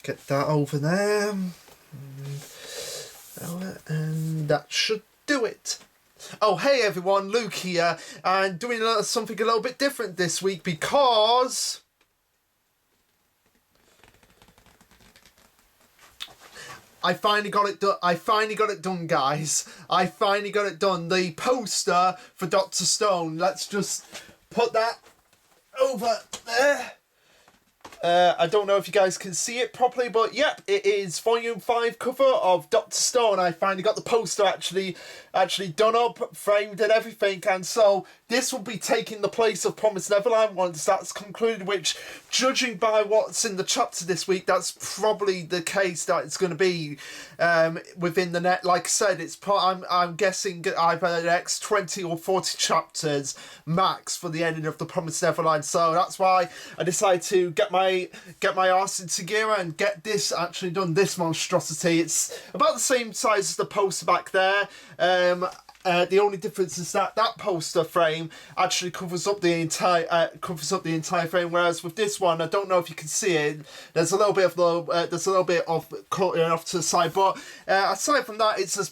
Get that over there. And that should do it. Oh, hey everyone, Luke here, and doing something a little bit different this week because I finally got it done. Guys. I finally got it done. The poster for Dr. Stone. Let's just put that over there. I don't know if you guys can see it properly, but yep, it is Volume 5 cover of Dr. Stone. I finally got the poster actually done up, framed and everything, and so this will be taking the place of Promised Neverland once that's concluded, which, judging by what's in the chapter this week, that's probably the case that it's going to be within the net. Like I said, I'm guessing either the next 20 or 40 chapters max for the ending of the Promised Neverland. So that's why I decided to get my arse into gear and get this actually done. This monstrosity. It's about the same size as the poster back there. The only difference is that poster frame actually covers up the entire frame, whereas with this one, I don't know if you can see it. There's a little bit of cutting off to the side, but aside from that, it's as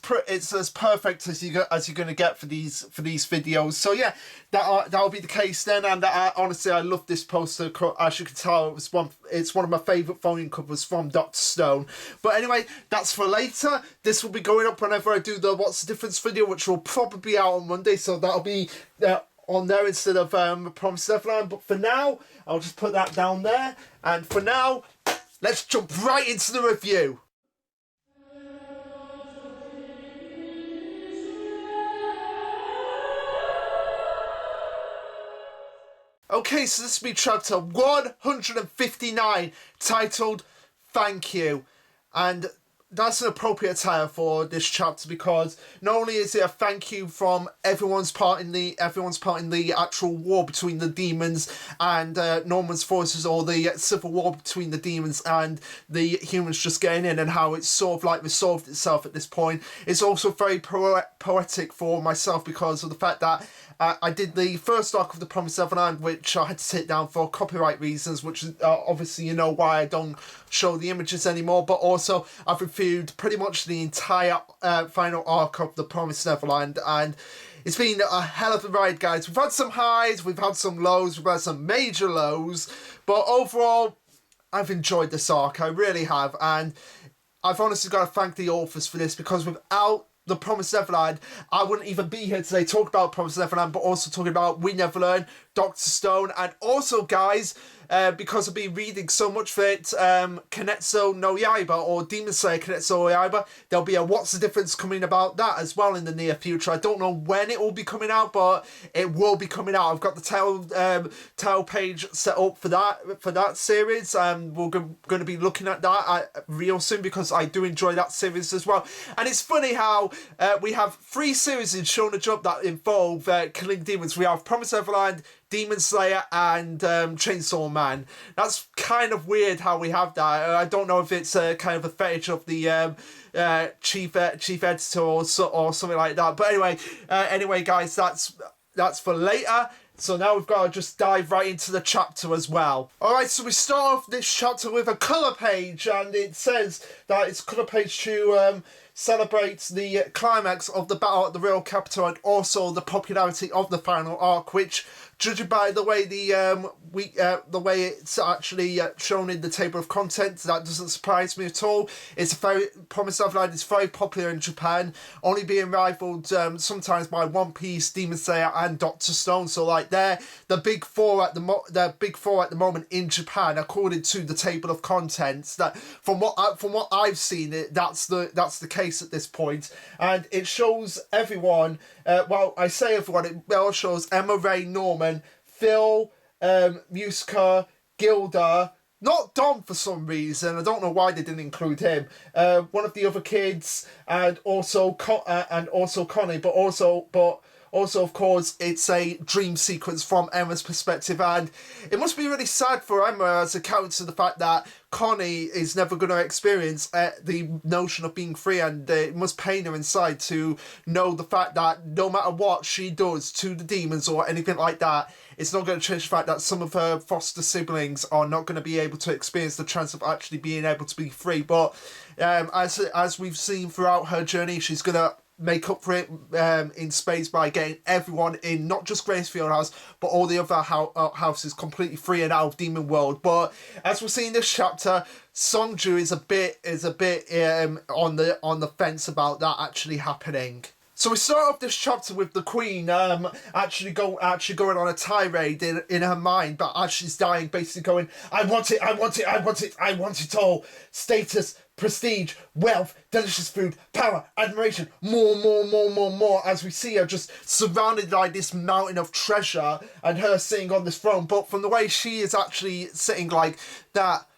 perfect as you're going to get for these videos. So yeah, that'll be the case then. And honestly, I love this poster. As you can tell, it's one of my favourite volume covers from Dr. Stone. But anyway, that's for later. This will be going up whenever I do the What's the Difference video, which will probably be out on Monday, so that'll be on there instead of Promised Neverland. But for now, I'll just put that down there. And for now, let's jump right into the review. Okay, so this will be chapter 159, titled Thank You. And that's an appropriate title for this chapter because not only is it a thank you from everyone's part in the actual war between the demons and Norman's forces, or the civil war between the demons and the humans just getting in, and how it's sort of like resolved itself at this point. It's also very poetic for myself because of the fact that I did the first arc of the Promised Neverland, which I had to take down for copyright reasons, which obviously you know why I don't show the images anymore, but also I've reviewed pretty much the entire final arc of the Promised Neverland, and it's been a hell of a ride, guys. We've had some highs, we've had some lows, we've had some major lows, but overall I've enjoyed this arc, I really have, and I've honestly got to thank the authors for this, because without the Promised Neverland, I wouldn't even be here today talking about Promised Neverland, but also talking about We Never Learn, Dr. Stone, and also, guys, because I've been reading so much for it, Kimetsu no Yaiba, or Demon Slayer Kimetsu no Yaiba, there'll be a What's the Difference coming about that as well in the near future. I don't know when it will be coming out, but it will be coming out. I've got the title page set up for that series, and we're going to be looking at that real soon, because I do enjoy that series as well. And it's funny how we have 3 series in Shonen Jump that involve killing demons. We have Promised Neverland, Demon Slayer, and Chainsaw Man. That's kind of weird how we have that. I don't know if it's kind of a fetish of the chief editor or something like that. But anyway, guys, that's for later. So now we've got to just dive right into the chapter as well. Alright, so we start off this chapter with a colour page, and it says that it's colour page to celebrates the climax of the battle at the real capital, and also the popularity of the final arc, which, judging by the way the way it's actually shown in the table of contents, that doesn't surprise me at all. Promised Neverland is very popular in Japan, only being rivaled sometimes by One Piece, Demon Slayer, and Dr. Stone. So like they're the big four at the moment in Japan, according to the table of contents. That from what I've seen, that's the case at this point, and it shows everyone. Well, I say everyone. It well shows Emma, Ray, Norman, Phil, Muska, Gilda, not Dom for some reason. I don't know why they didn't include him. One of the other kids, and also Connie, but also, of course, it's a dream sequence from Emma's perspective, and it must be really sad for Emma as a character, the fact that Connie is never going to experience the notion of being free, and it must pain her inside to know the fact that no matter what she does to the demons or anything like that, it's not going to change the fact that some of her foster siblings are not going to be able to experience the chance of actually being able to be free. But as we've seen throughout her journey, she's going to make up for it in space by getting everyone in, not just Gracefield House, but all the other houses completely free and out of Demon World. But as we're seeing this chapter, Songju is a bit on the fence about that actually happening. So we start off this chapter with the Queen actually going on a tirade in her mind, but as she's dying, basically going, I want it, I want it, I want it, I want it all. Status, prestige, wealth, delicious food, power, admiration, more, as we see her just surrounded by this mountain of treasure and her sitting on this throne. But from the way she is actually sitting like that,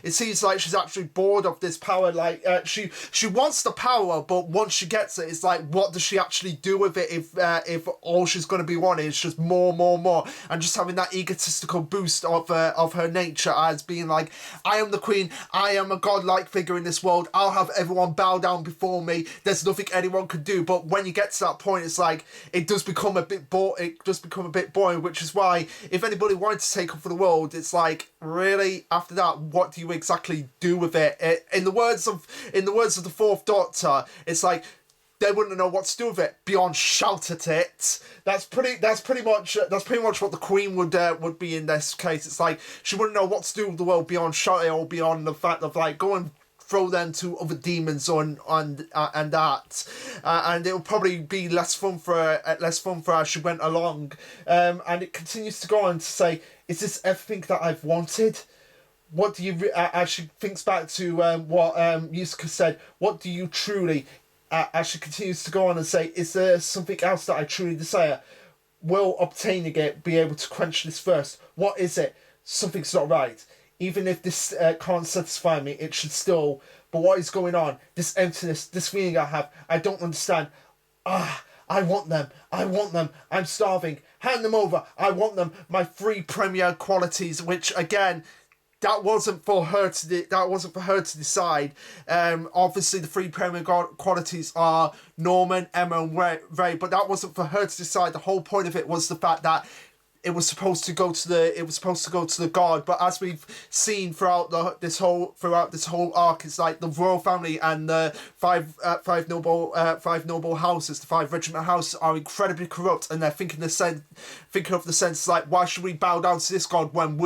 it seems like she's actually bored of this power. Like she wants the power, but once she gets it, it's like, what does she actually do with it if all she's going to be wanting is just more, and just having that egotistical boost of her nature as being like, I am the Queen, I am a godlike figure in this world, I'll have everyone bow down before me, there's nothing anyone could do. But when you get to that point, it's like, it does become a bit boring, which is why if anybody wanted to take up for the world, it's like, really, after that, what do you exactly do with it? In the words of the Fourth Doctor, it's like they wouldn't know what to do with it beyond shout at it. That's pretty much what the Queen would be in this case. It's like she wouldn't know what to do with the world beyond shouting, or beyond the fact of like, go and throw them to other demons and that, and it'll probably be less fun for her as she went along. And it continues to go on to say, is this everything that I've wanted? What do you, as she thinks back to what Yusuke said, what do you truly, as she continues to go on and say, is there something else that I truly desire? Will obtaining it be able to quench this thirst? What is it? Something's not right. Even if this can't satisfy me, it should still. But what is going on? This emptiness, this feeling I have, I don't understand. I want them. I'm starving. Hand them over. I want them. My three premier qualities, which again, that wasn't for her to decide. Obviously, the three premier qualities are Norman, Emma, and Ray, but that wasn't for her to decide. The whole point of it was the fact that it was supposed to go to the god. But as we've seen throughout this whole arc, it's like the royal family and the five noble houses, the five regiment houses, are incredibly corrupt, and they're thinking of the sense like, why should we bow down to this god when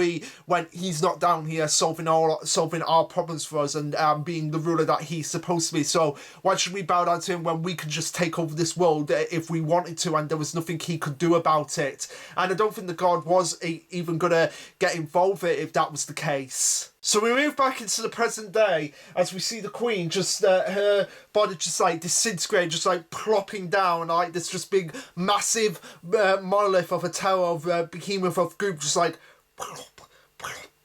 he's not down here solving our problems for us and being the ruler that he's supposed to be? So why should we bow down to him when we could just take over this world if we wanted to, and there was nothing he could do about it? And I don't think the god was even gonna get involved if that was the case. So we move back into the present day as we see the Queen just her body just like disintegrating, just like plopping down like this just big massive monolith of a tower of behemoth of goop, just like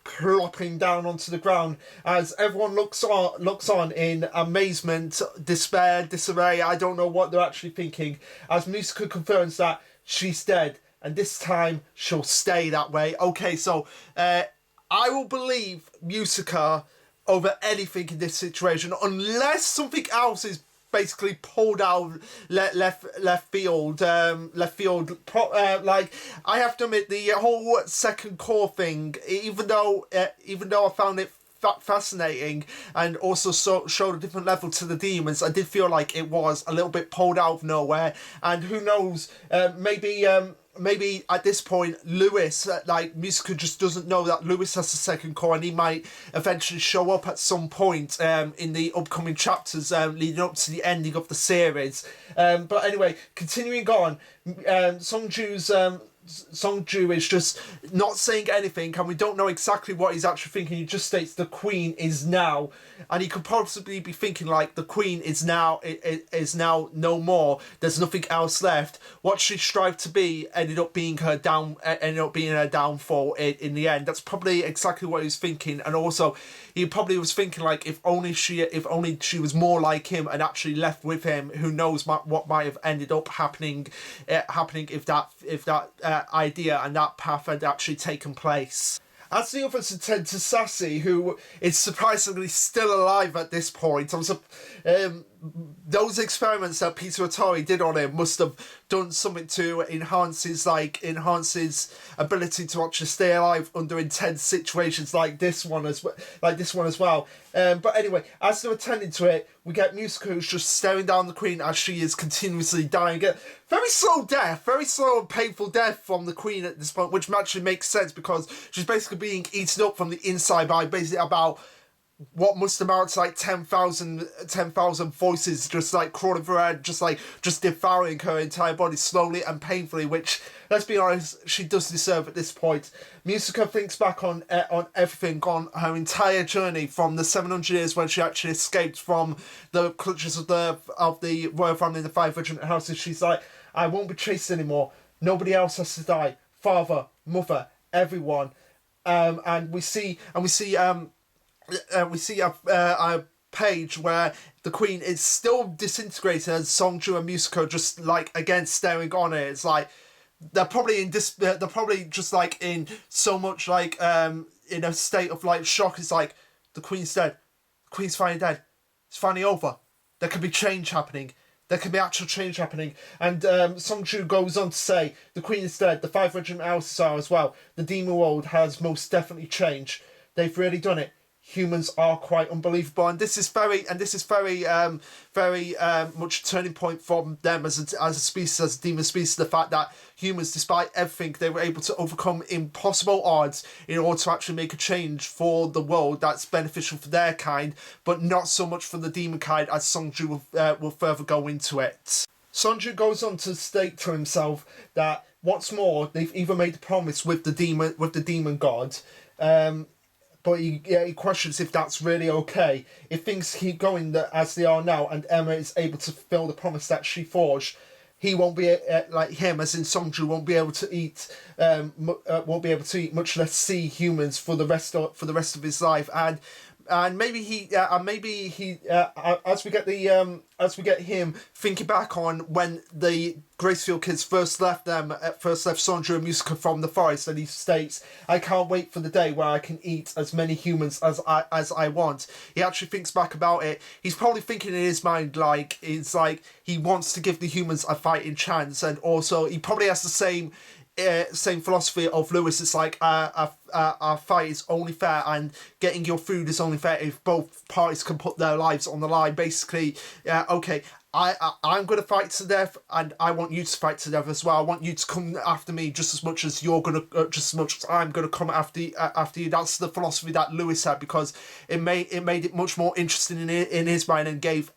plopping down onto the ground as everyone looks on in amazement, despair, disarray. I don't know what they're actually thinking, as Musica confirms that she's dead, and this time she'll stay that way. Okay, so I will believe Musica over anything in this situation, unless something else is basically pulled out left field. Like, I have to admit, the whole second core thing, even though I found it fascinating and also showed a different level to the demons, I did feel like it was a little bit pulled out of nowhere. And who knows, maybe at this point Lewis, like, Musica just doesn't know that Lewis has the second core, and he might eventually show up at some point in the upcoming chapters leading up to the ending of the series. But anyway, continuing on, Songju is just not saying anything, and we don't know exactly what he's actually thinking. He just states the Queen is now, and he could possibly be thinking like, the Queen is now no more. There's nothing else left. What she strived to be ended up being her downfall in the end. That's probably exactly what he was thinking. And also, he probably was thinking like, if only she was more like him and actually left with him, who knows what might have ended up happening if that idea and that path had actually taken place. As the others attend to Sassy, who is surprisingly still alive at this point, those experiments that Peter Atari did on him must have done something to enhance his ability to actually stay alive under intense situations like this one as well. But anyway, as they're attending to it, we get Musica who's just staring down the Queen as she is continuously dying. Very slow death, very slow and painful death from the Queen at this point, which actually makes sense because she's basically being eaten up from the inside by basically about what must amount to like 10,000 voices just like crawling through her head, just devouring her entire body slowly and painfully, which, let's be honest, she does deserve at this point. Musica thinks back on everything, on her entire journey from the 700 years when she actually escaped from the clutches of the royal family in the 5 regiment houses. She's like, I won't be chased anymore. Nobody else has to die. Father, mother, everyone. And we see a page where the Queen is still disintegrated and Songju and Musica just like again staring on it. It's like they're probably just like in so much like in a state of like shock. It's like the Queen's dead. The Queen's finally dead. It's finally over. There can be change happening. There can be actual change happening. And Songju goes on to say, the Queen is dead. The 5 regiment houses are as well. The demon world has most definitely changed. They've really done it. Humans are quite unbelievable, and this is very much a turning point from them as a species, as a demon species. The fact that humans, despite everything, they were able to overcome impossible odds in order to actually make a change for the world that's beneficial for their kind, but not so much for the demon kind, as Songju will further go into it. Songju goes on to state to himself that what's more, they've even made a promise with the demon god. But he questions if that's really okay. If things keep going as they are now, and Emma is able to fulfill the promise that she forged, he won't be like him, as in Songju won't be able to eat, much less see humans for the rest of his life. And maybe he as we get him thinking back on when the Gracefield kids first left Sandra and Musica from the forest, and he states, I can't wait for the day where I can eat as many humans as I want. He actually thinks back about it. He's probably thinking in his mind like he wants to give the humans a fighting chance, and also he probably has the same philosophy of Lewis. It's like our fight is only fair, and getting your food is only fair if both parties can put their lives on the line. Basically, okay, I'm going to fight to death, and I want you to fight to death as well. I want you to come after me just as much as just as much as I'm going to come after you. That's the philosophy that Lewis had, because it made it much more interesting in his mind, and gave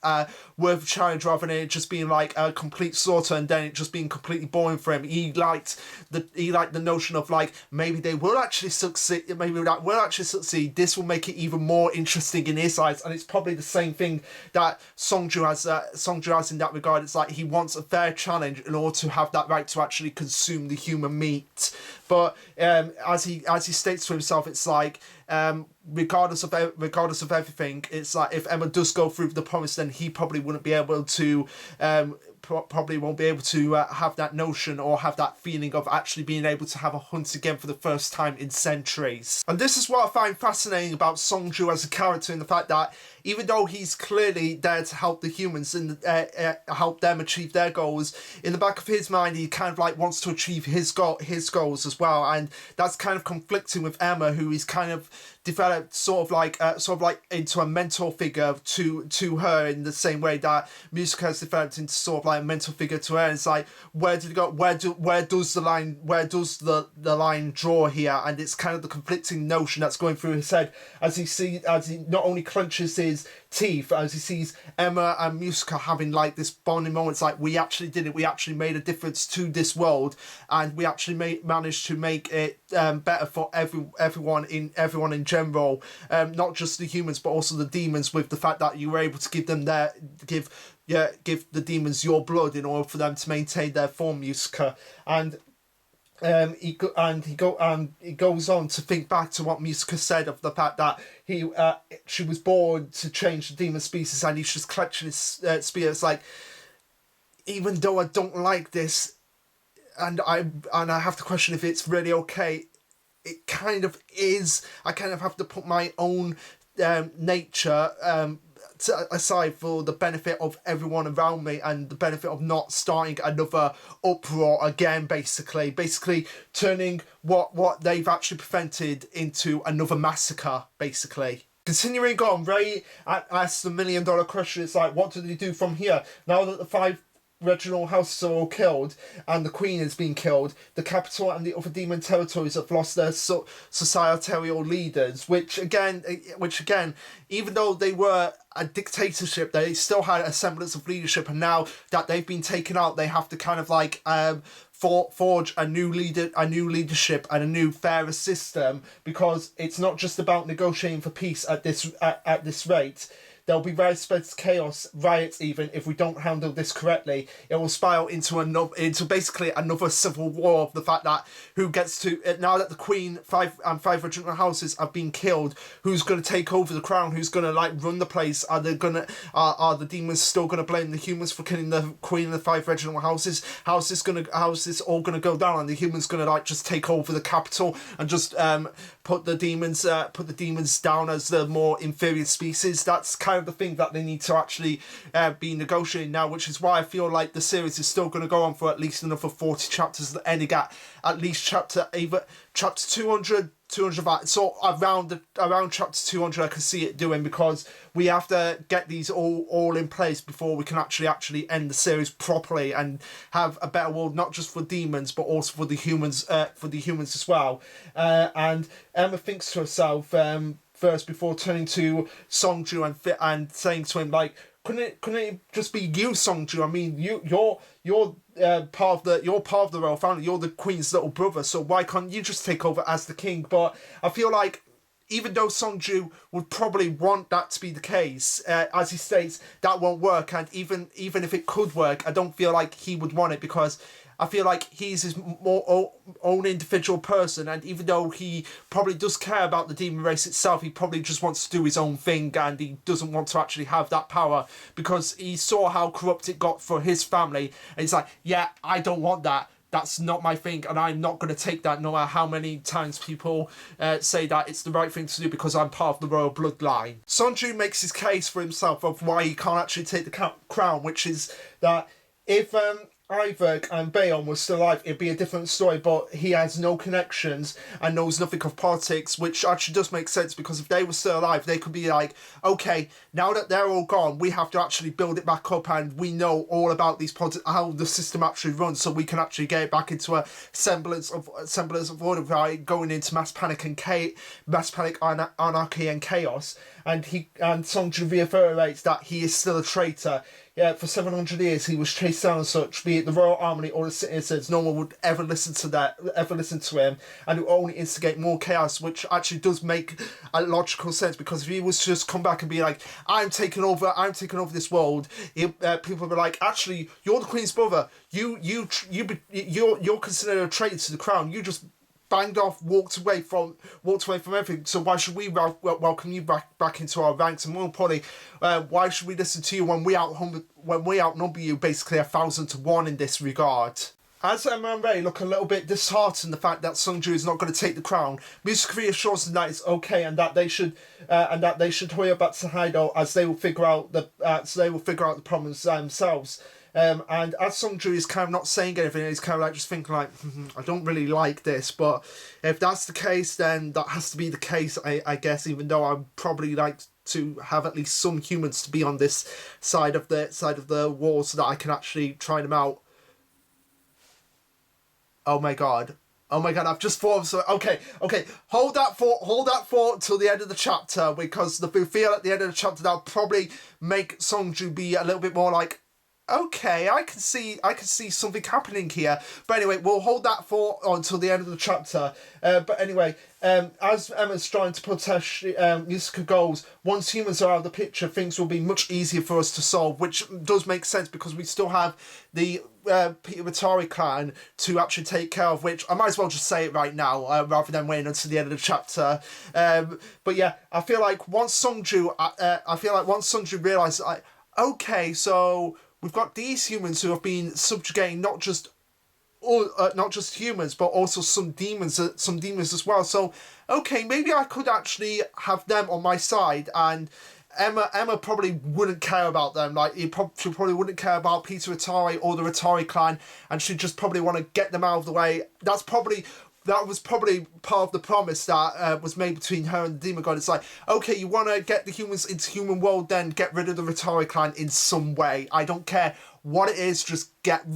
worth a challenge rather than it just being like a complete slaughter and then it just being completely boring for him. He liked the notion of like, maybe they will actually succeed. Maybe that will actually succeed. This will make it even more interesting in his eyes, and it's probably the same thing that Songju has in that regard. It's like he wants a fair challenge in order to have that right to actually consume the human meat. But as he states to himself, it's like regardless of everything, it's like if Emma does go through the promise, then he probably wouldn't be able to probably won't be able to have that notion or have that feeling of actually being able to have a hunt again for the first time in centuries. And this is what I find fascinating about Songju as a character, in the fact that even though he's clearly there to help the humans and help them achieve their goals, in the back of his mind he kind of like wants to achieve his goals as well, and that's kind of conflicting with Emma, who is kind of developed sort of like into a mentor figure to her, in the same way that Musica has developed into sort of like a mentor figure to her. And it's like, where did it go? Where does the line draw here? And it's kind of the conflicting notion that's going through his head as he not only clenches his teeth as he sees Emma and Musica having like this bonding moment. It's like, we actually did it. We actually made a difference to this world, and we actually managed to make it better for everyone in general, not just the humans but also the demons, with the fact that you were able to give the demons your blood in order for them to maintain their form, Musica. And he goes on to think back to what Musica said of the fact that she was born to change the demon species, and he's just clutching his spear. It's like, even though I don't like this, and I have to question if it's really okay, it kind of is. I kind of have to put my own nature aside for the benefit of everyone around me and the benefit of not starting another uproar again, basically turning what they've actually prevented into another massacre, basically. Continuing on, Ray asks the $1 million question. It's like, what do they do from here now that the 5 regional houses are all killed and the Queen has been killed? The capital and the other demon territories have lost their societal leaders, which again, even though they were a dictatorship, they still had a semblance of leadership, and now that they've been taken out, they have to kind of like forge a new leadership and a new fairer system, because it's not just about negotiating for peace at this rate. There'll be widespread chaos, riots even, if we don't handle this correctly. It will spiral into basically another civil war of the fact that who gets to, now that the Queen, 5 regional houses have been killed, who's going to take over the crown, who's going to like run the place? Are the demons still going to blame the humans for killing the Queen and the 5 regional houses? How's this all going to go down? And the humans going to like just take over the capital and just put the demons down as the more inferior species? That's kind of the thing that they need to actually be negotiating now, which is why I feel like the series is still going to go on for at least another 40 chapters, ending at least chapter 200 that. So around chapter 200 I can see it doing, because we have to get these all in place before we can actually end the series properly and have a better world, not just for demons but also for the humans as well. And Emma thinks to herself first before turning to Songju and saying to him, like, couldn't it just be you, Songju? I mean, you're part of the royal family. You're the Queen's little brother, so why can't you just take over as the king? But I feel like even though Songju would probably want that to be the case, as he states, that won't work. And even if it could work, I don't feel like he would want it, because I feel like he's his more own individual person, and even though he probably does care about the demon race itself, he probably just wants to do his own thing, and he doesn't want to actually have that power, because he saw how corrupt it got for his family, and he's like, yeah, I don't want that. That's not my thing, and I'm not going to take that, no matter how many times people say that it's the right thing to do, because I'm part of the royal bloodline. Sonju makes his case for himself of why he can't actually take the crown, which is that if Iverk and Bayon was still alive, it'd be a different story, but he has no connections and knows nothing of politics, which actually does make sense, because if they were still alive, they could be like, okay, now that they're all gone, we have to actually build it back up, and we know all about these politics, how the system actually runs, so we can actually get it back into a semblance of order without going into mass panic, anarchy and chaos. And Songju reiterates that he is still a traitor. Yeah, for 700 years he was chased down and such, be it the royal army or the citizens. No one would ever listen to him, and it would only instigate more chaos, which actually does make a logical sense, because if he was to just come back and be like, I'm taking over this world, people would be like, actually, you're the Queen's brother, you're considered a traitor to the crown, you just banged off, walked away from everything. So why should we welcome you back into our ranks? And more importantly, why should we listen to you when we outnumber you basically 1,000 to 1 in this regard? As Emma and Ray look a little bit disheartened the fact that Sungju is not going to take the crown, Music reassures them that it's okay, and that they should hurry up back to Hideout, as they will figure out the problems themselves. And as Sungju is kind of not saying anything, he's kind of like just thinking like, I don't really like this, but if that's the case, then that has to be the case, I guess, even though I'd probably like to have at least some humans to be on this side of the wall so that I can actually try them out. Oh my god, I've just thought of something. Okay, hold that thought till the end of the chapter, because the feel at the end of the chapter that'll probably make Songju be a little bit more like, okay, I can see something happening here. But anyway, we'll hold that thought until the end of the chapter. But anyway, as Emma's trying to protest Yusuka goals, once humans are out of the picture, things will be much easier for us to solve, which does make sense, because we still have the Peter Watari clan to actually take care of, which I might as well just say it right now, rather than waiting until the end of the chapter. But yeah, I feel like once Songju realised, okay, so we've got these humans who have been subjugating not just not just humans, but also some demons as well. So, okay, maybe I could actually have them on my side, and Emma probably wouldn't care about them. Like, she probably wouldn't care about Peter Atari or the Atari clan, and she'd just probably want to get them out of the way. That was probably part of the promise that was made between her and the Demon God. It's like, okay, you want to get the humans into human world, then get rid of the Atari clan in some way. I don't care what it is, just get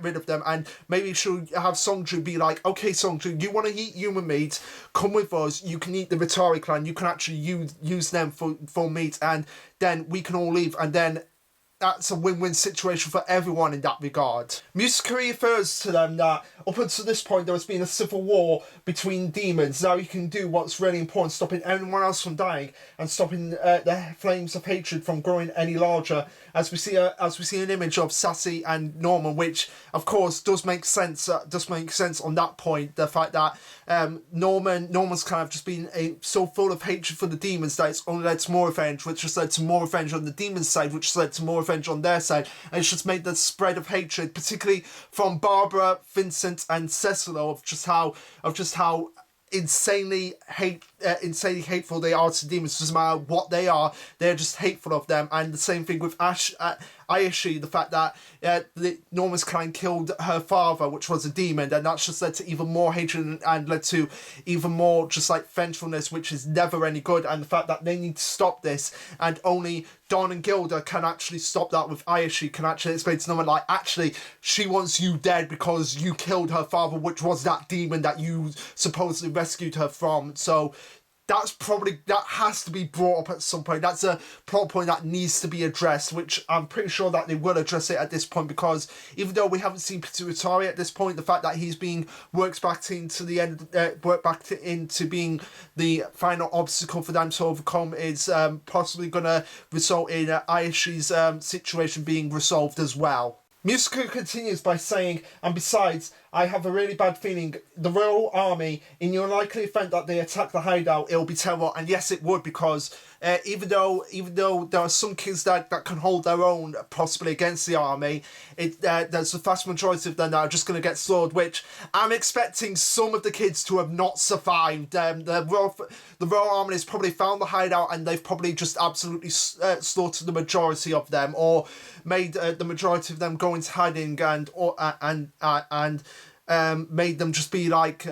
rid of them. And maybe she'll have Songju be like, okay, Songju, you want to eat human meat, come with us, you can eat the Atari clan, you can actually use them for meat, and then we can all leave, and then that's a win-win situation for everyone in that regard. Musica refers to them that up until this point there has been a civil war between demons. Now you can do what's really important, stopping anyone else from dying and stopping the flames of hatred from growing any larger. As we see an image of Sassy and Norman, which of course does make sense. On that point. The fact that Norman's kind of just been so full of hatred for the demons that it's only led to more revenge, which has led to more revenge on the demons' side, which has led to more revenge on their side, and it's just made the spread of hatred, particularly from Barbara, Vincent, and Cecilo, of just how insanely hateful they are to demons. Doesn't matter what they are, they're just hateful of them. And the same thing with Ayashi, the fact that Norma's clan killed her father, which was a demon, and that's just led to even more hatred and led to even more just like vengefulness, which is never any good. And the fact that they need to stop this, and only Don and Gilda can actually stop that, with Ayashi can actually explain to Norman, like, actually she wants you dead because you killed her father, which was that demon that you supposedly rescued her from. So that has to be brought up at some point. That's a plot point that needs to be addressed, which I'm pretty sure that they will address it at this point, because even though we haven't seen Pituitari at this point, the fact that he's being worked back into being the final obstacle for them to overcome is possibly going to result in Ayashi's situation being resolved as well. Musica continues by saying, and besides, I have a really bad feeling the Royal Army, in your likely event that they attack the hideout, it'll be terrible. And yes, it would, because even though there are some kids that can hold their own possibly against the army, there's a vast majority of them that are just going to get slaughtered, which I'm expecting some of the kids to have not survived. The Royal Army has probably found the hideout, and they've probably just absolutely slaughtered the majority of them, or made the majority of them go into hiding and made them just be like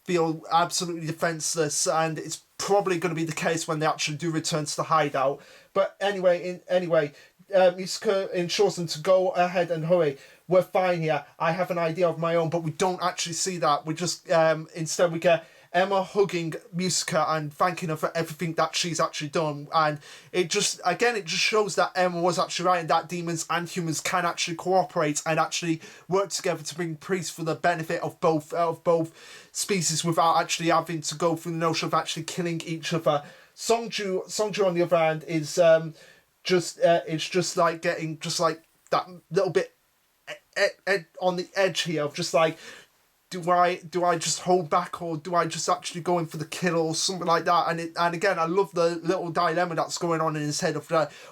feel absolutely defenseless. And it's probably going to be the case when they actually do return to the hideout. But anyway, Musica ensures them to go ahead and hurry. We're fine here. I have an idea of my own, but we don't actually see that. We just instead we get Emma hugging Musica and thanking her for everything that she's actually done. And it just shows that Emma was actually right, and that demons and humans can actually cooperate and actually work together to bring peace for the benefit of both species, without actually having to go through the notion of actually killing each other. Songju on the other hand is just like getting just like that little bit on the edge here of just like, do I just hold back, or do I just actually go in for the kill or something like that? And again, I love the little dilemma that's going on in his head of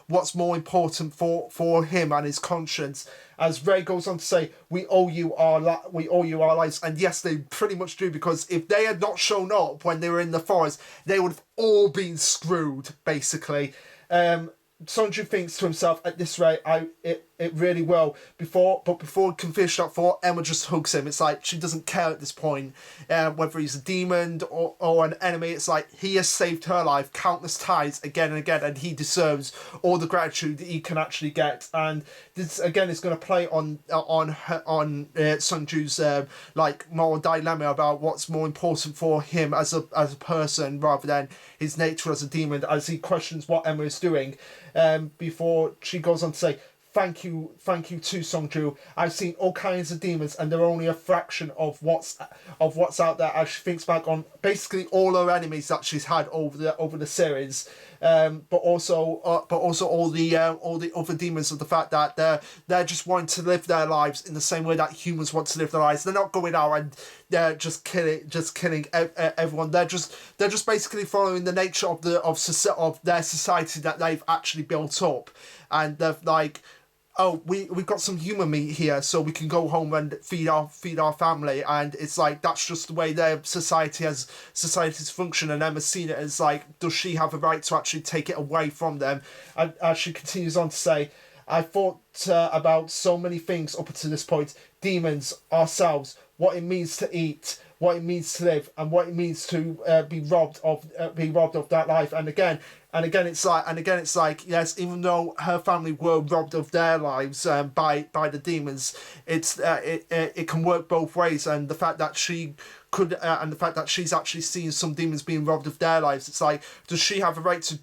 what's more important for him and his conscience. As Ray goes on to say, we owe you our lives, and yes, they pretty much do, because if they had not shown up when they were in the forest, they would have all been screwed, basically. Sonju thinks to himself, at this rate, it really will. Before he can finish that thought, Emma just hugs him. It's like she doesn't care at this point whether he's a demon or an enemy. It's like he has saved her life countless times again and again, and he deserves all the gratitude that he can actually get. And this again is going to play on Sonju's like moral dilemma about what's more important for him as a person rather than his nature as a demon, as he questions what Emma is doing. Before she goes on to say, Thank you to Songju. I've seen all kinds of demons, and they're only a fraction of what's out there. As she thinks back on basically all her enemies that she's had over the series, but also all the other demons, of the fact that they're just wanting to live their lives in the same way that humans want to live their lives. They're not going out and they're just killing everyone. They're just basically following the nature of their society that they've actually built up, and they're like, oh, we've got some human meat here, so we can go home and feed our family. And it's like, that's just the way their societies function. And Emma's seen it as like, does she have a right to actually take it away from them? And she continues on to say, I thought about so many things up until this point: demons, ourselves, what it means to eat, what it means to live, and what it means to be robbed of that life. And again, it's like, yes, even though her family were robbed of their lives by the demons, it can work both ways. And the fact that she could, and the fact that she's actually seen some demons being robbed of their lives, it's like, does she have a right to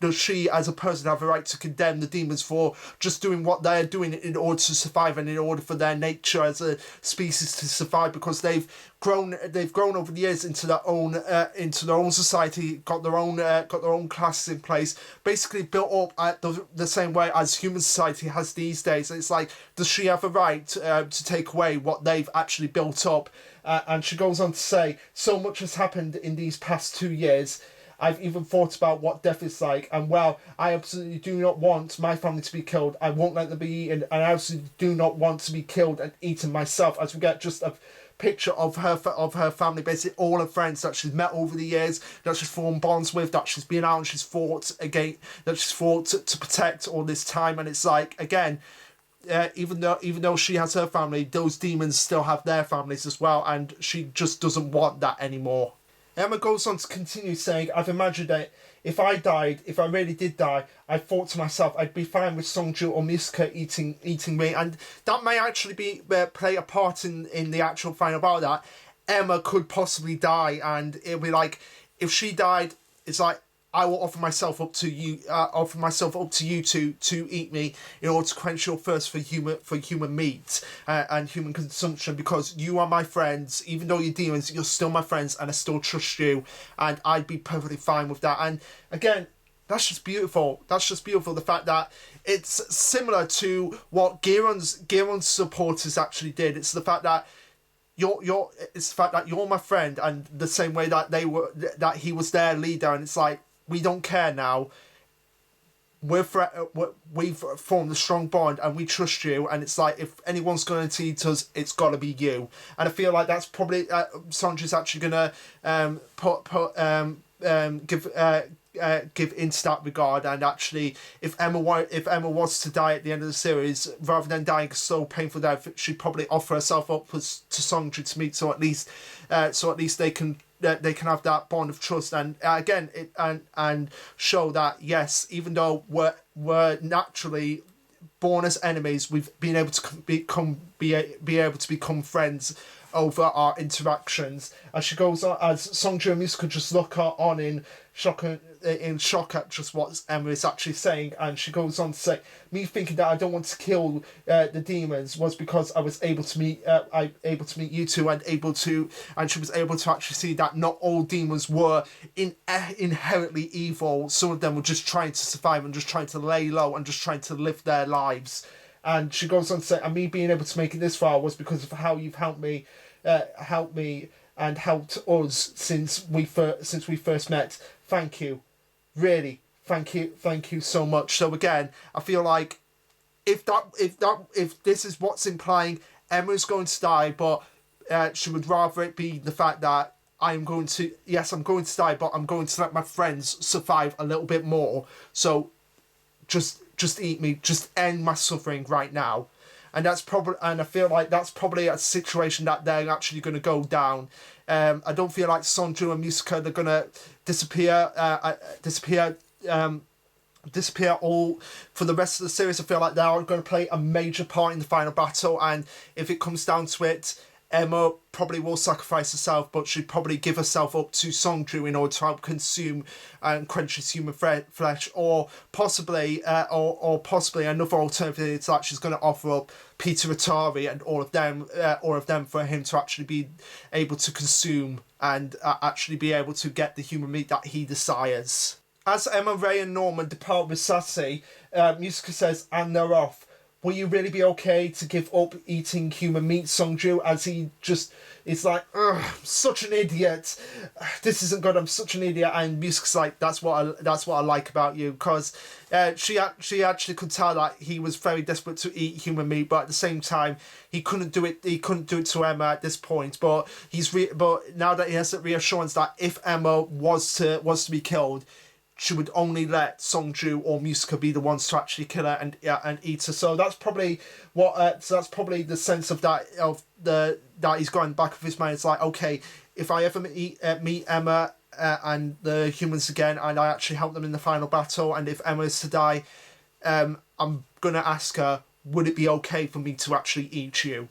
does she as a person have a right to condemn the demons for just doing what they're doing in order to survive, and in order for their nature as a species to survive, because they've grown over the years into their own society, got their own classes in place, basically built up at the same way as human society has these days. And it's like, does she have a right to take away what they've actually built up? And she goes on to say, so much has happened in these past 2 years. I've even thought about what death is like, and well, I absolutely do not want my family to be killed. I won't let them be eaten, and I absolutely do not want to be killed and eaten myself. As we get just a picture of her family, basically all her friends that she's met over the years, that she's formed bonds with, that she's been out and she's fought to protect all this time. And it's like, again, even though she has her family, those demons still have their families as well, and she just doesn't want that anymore. Emma goes on to continue saying, I've imagined that if I really did die, I thought to myself I'd be fine with Songju or Misuka eating me, and that may actually be play a part in the actual final battle, that Emma could possibly die, and it'll be like, if she died, it's like, I will offer myself up to you to eat me in order to quench your thirst for human meat and human consumption, because you are my friends. Even though you're demons, you're still my friends, and I still trust you, and I'd be perfectly fine with that. And again, that's just beautiful. The fact that it's similar to what Giron's supporters actually did. It's the fact that you're my friend, and the same way that he was their leader, and it's like, we don't care now. We've formed a strong bond, and we trust you. And it's like, if anyone's going to eat us, it's got to be you. And I feel like that's probably Sandra's actually going to give into that regard. And actually, if Emma was to die at the end of the series, rather than dying a slow, painful death, she'd probably offer herself up to Songju to meet. So at least they can have that bond of trust, and again, and show that, yes, even though we're naturally born as enemies, we've been able to become friends over our interactions. And she goes on, as Songju and Misuka just look on in shock at just what Emma is actually saying, and she goes on to say, me thinking that I don't want to kill the demons was because I was able to meet you two, and she was able to actually see that not all demons were inherently evil. Some of them were just trying to survive and just trying to lay low and just trying to live their lives. And she goes on to say, and me being able to make it this far was because of how you've helped me and helped us since we first met. Thank you. Really, thank you so much. So again, I feel like if this is what's implying, Emma's going to die, but she would rather it be the fact that I'm going to die, but I'm going to let my friends survive a little bit more. So just eat me, just end my suffering right now. And I feel like that's probably a situation that they're actually going to go down. I don't feel like Songju and Misuka, they're going to disappear all for the rest of the series. I feel like they are going to play a major part in the final battle, and if it comes down to it, Emma probably will sacrifice herself, but she'd probably give herself up to Songju in order to help consume and quench his human flesh, or possibly another alternative is that she's going to offer up Peter Atari and all of them for him to actually be able to consume and actually be able to get the human meat that he desires. As Emma, Ray and Norman depart with Sassy, Misuka says, and they're off. will you really be okay to give up eating human meat, Sungju? As he just is like, ugh, I'm such an idiot. This isn't good. I'm such an idiot. And Music's like, that's what I like about you, because she actually could tell that he was very desperate to eat human meat, but at the same time he couldn't do it. He couldn't do it to Emma at this point. But but now that he has the reassurance that if Emma was to be killed, she would only let Songju or Musica be the ones to actually kill her and eat her. So that's probably what. So that's probably the sense of that he's got in the back of his mind. It's like, okay, if I ever meet Emma and the humans again, and I actually help them in the final battle, and if Emma is to die, I'm gonna ask her, would it be okay for me to actually eat you?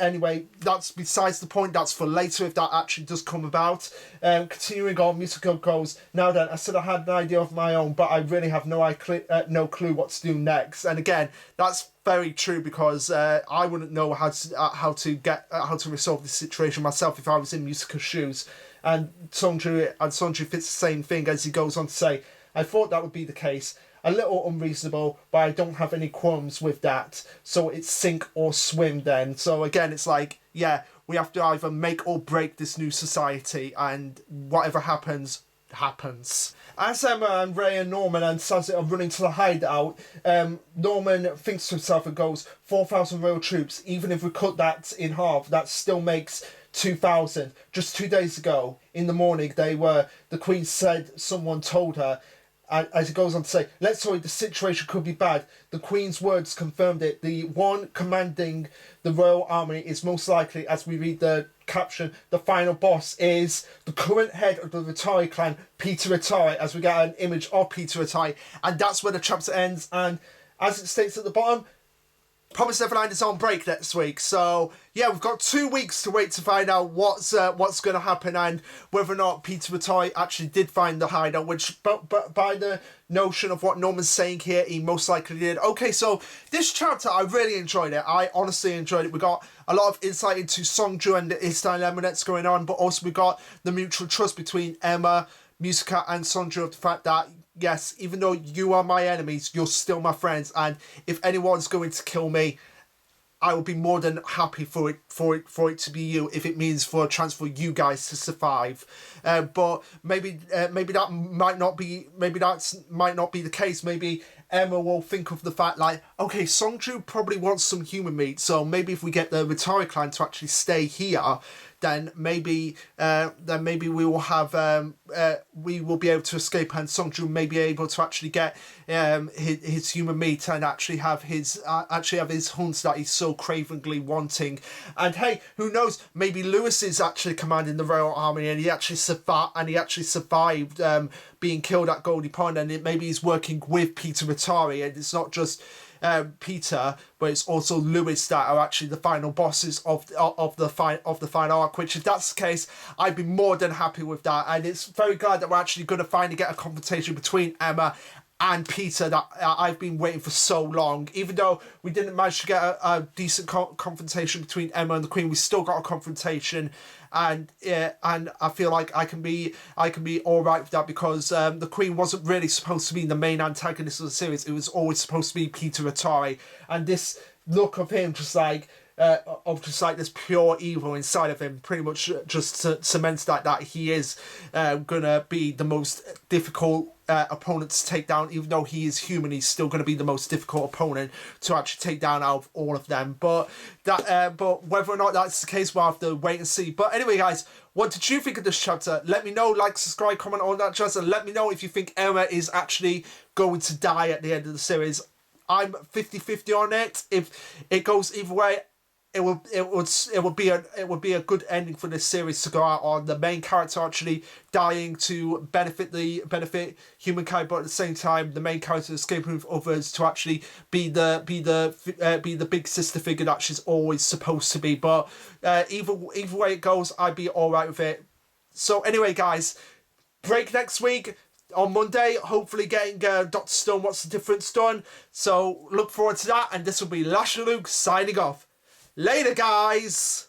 Anyway, that's besides the point. That's for later if that actually does come about. Continuing on, Musical goes, now then, I said I had an idea of my own, but I really have no clue what to do next. And again, that's very true, because I wouldn't know how to resolve this situation myself if I was in Musica's shoes. And Songju fits the same thing, as he goes on to say, I thought that would be the case. A little unreasonable, but I don't have any qualms with that. So it's sink or swim then. So again, it's like, yeah, we have to either make or break this new society, and whatever happens, happens. As Emma and Ray and Norman and Sazit are running to the hideout, Norman thinks to himself and goes, 4,000 royal troops, even if we cut that in half, that still makes 2,000. Just 2 days ago, in the morning, the Queen said someone told her. And as it goes on to say, let's say the situation could be bad. The Queen's words confirmed it. The one commanding the Royal Army is most likely, as we read the caption, the final boss is the current head of the Rattari clan, Peter Rattari, as we get an image of Peter Rattari. And that's where the chapter ends. And as it states at the bottom, Promised Neverland is on break next week, so yeah, we've got 2 weeks to wait to find out what's going to happen and whether or not Peter Rattari actually did find the hideout, which but by the notion of what Norman's saying here, he most likely did. Okay, so this chapter, I really enjoyed it. I honestly enjoyed it. We got a lot of insight into Songju and his dilemma that's going on, but also we got the mutual trust between Emma, Musica and Songju of the fact that, yes, even though you are my enemies, you're still my friends, and if anyone's going to kill me, I will be more than happy for it to be you, if it means for a chance for you guys to survive. But maybe that might not be the case. Maybe Emma will think of the fact like, okay, Songju probably wants some human meat, so maybe if we get the Rattari clan to actually stay here, then maybe we will have we will be able to escape, and Songju may be able to actually get his human meat and actually have his hunts that he's so cravenly wanting. And hey, who knows? Maybe Lewis is actually commanding the Royal Army, and he actually survived being killed at Goldie Pond, and maybe he's working with Peter Rattari, and it's not just Peter, but it's also Lewis that are actually the final bosses of the final arc. Which, if that's the case, I'd be more than happy with that. And it's very glad that we're actually going to finally get a confrontation between Emma and Peter that I've been waiting for so long. Even though we didn't manage to get a decent confrontation between Emma and the Queen, we still got a confrontation. And I feel like I can be all right with that, because the Queen wasn't really supposed to be the main antagonist of the series. It was always supposed to be Peter Rattari, and this look of him just like this pure evil inside of him pretty much just cements that he is gonna be the most difficult opponent to take down. Even though he is human, he's still going to be the most difficult opponent to actually take down out of all of them. But whether or not that's the case, we'll have to wait and see. But anyway, guys, what did you think of this chapter? Let me know, like, subscribe, comment on that chapter, and let me know if you think Emma is actually going to die at the end of the series. I'm 50-50 on it. If it goes either way, it would be a good ending for this series to go out on. The main character actually dying to benefit humankind, but at the same time the main character escaping with others to actually be the big sister figure that she's always supposed to be. But either way it goes, I'd be all right with it. So anyway, guys, break next week. On Monday, hopefully getting Dr. Stone What's the Difference done. So look forward to that, and this will be Lasher Luke signing off. Later, guys!